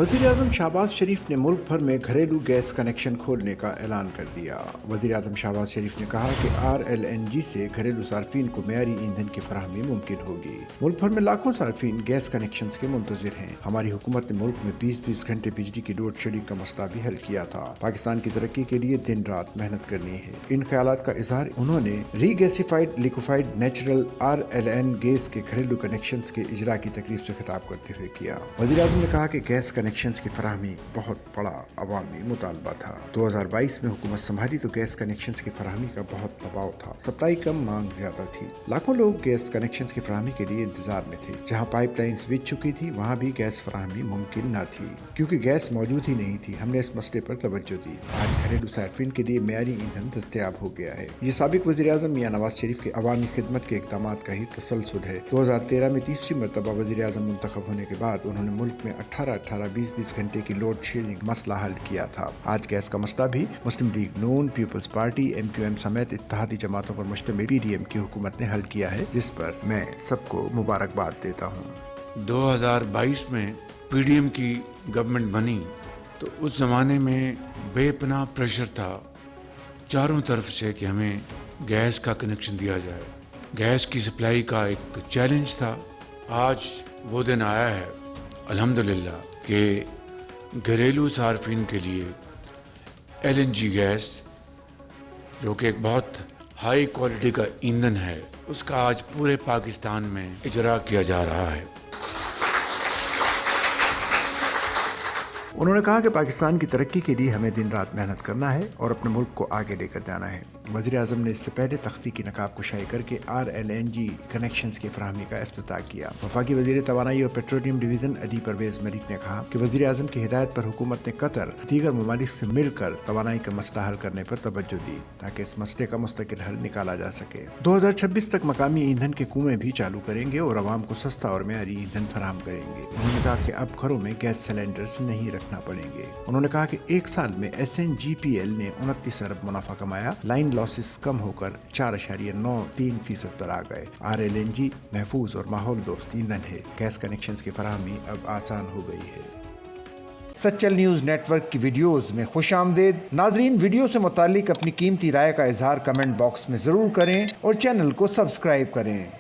वज़ीर-ए-आज़म शहबाज शरीफ ने मुल्क भर में घरेलू गैस कनेक्शन खोलने का ऐलान कर दिया। वज़ीर-ए-आज़म शहबाज शरीफ ने कहा कि RLNG से घरेलू सार्फिन को मेयारी ईंधन की फराहमी मुमकिन होगी। मुल्क भर में लाखों सार्फिन गैस कनेक्शन के मुंतज़िर हैं। हमारी हुकूमत ने मुल्क में 20-20 घंटे बिजली की लोड शेडिंग का मसला भी हल किया था। पाकिस्तान की तरक्की के लिए दिन रात मेहनत करनी है। इन ख्यालात का इजहार उन्होंने रीगैसिफाइड लिक्विफाइड नेचुरल RLN गैस के घरेलू कनेक्शन के इजरा की तकरीब से खिताब करते हुए किया। वज़ीर-ए-आज़म ने कहा कि गैस कनेक्शन की फराहमी बहुत बड़ा अवामी मुतालबा था। 2022 में हुकूमत संभाली तो गैस कनेक्शन की फराहमी का बहुत दबाव था। सप्लाई कम, मांग ज्यादा थी। लाखों लोग गैस कनेक्शन की फराहमी के लिए इंतजार में थे। जहां पाइपलाइंस बिछ चुकी थी वहां भी गैस फराहमी मुमकिन न थी, क्योंकि गैस मौजूद ही नहीं थी। हमने इस मसले पर तवज्जो दी। आज घरेलू सार्फिन के लिए मेयारी ईंधन दस्तयाब हो गया है। ये साबिक वज़ीर-ए-आज़म मियां नवाज शरीफ के अवामी खिदमत के इक़दाम का ही तसलसल है। 2013 में तीसरी मरतबा वज़ीर-ए-आज़म मुंतखब होने के बाद उन्होंने मुल्क में 18-20 घंटे की लोड शेडिंग मसला हल किया था। आज गैस का मसला भी मुस्लिम लीग नून, पीपल्स पार्टी, MQM समेत इत्तेहादी जमातों पर मुश्तमिल PDM की हुकूमत ने हल किया है, जिस पर मैं सबको मुबारकबाद देता हूँ। 2022 में PDM की गवर्नमेंट बनी तो उस ज़माने में बेपनाह प्रेशर था चारों तरफ से कि हमें गैस का कनेक्शन दिया जाए। गैस की सप्लाई का एक चैलेंज था। आज वो दिन आया है अल्हम्दुलिल्लाह कि घरेलू सार्फिन के लिए LNG गैस, जो कि एक बहुत हाई क्वालिटी का ईंधन है, उसका आज पूरे पाकिस्तान में इजरा किया जा रहा है। उन्होंने कहा कि पाकिस्तान की तरक्की के लिए हमें दिन रात मेहनत करना है और अपने मुल्क को आगे लेकर जाना है। वज़ीर-ए-आज़म ने इससे पहले तख्ती की नकाब कुशाई करके RLNG कनेक्शंस की फराहमी का इफ्तिताह किया। वफाकी वज़ीर तवानाई और पेट्रोलियम डिवीज़न अली परवेज मलिक ने कहा कि वज़ीर-ए-आज़म की हिदायत पर हुकूमत ने कतर दीगर ममालिक से मिलकर तवानाई का मसला हल करने पर तवज्जो दी, ताकि इस मसले का मुस्तकिल हल निकाला जा सके। 2026 तक मकामी ईंधन के कुएं भी चालू करेंगे और आवाम को सस्ता और मेयारी ईंधन फराहम करेंगे। उन्होंने कहा कि अब घरों में गैस सिलेंडर्स नहीं रखना पड़ेंगे। उन्होंने कहा कि एक साल में SNGPL ने 29 अरब मुनाफा कमाया। लाइन लॉसेस कम होकर 4.93% पर आ गए। RLNG महफूज और माहौल दोस्त ईंधन है। गैस कनेक्शन की फराहमी अब आसान हो गई है। सच्चल न्यूज़ नेटवर्क की वीडियोस में खुश आमदेद। नाजरीन, वीडियो से मुतालिक अपनी कीमती राय का इजहार कमेंट बॉक्स में जरूर करें और चैनल को सब्सक्राइब करें।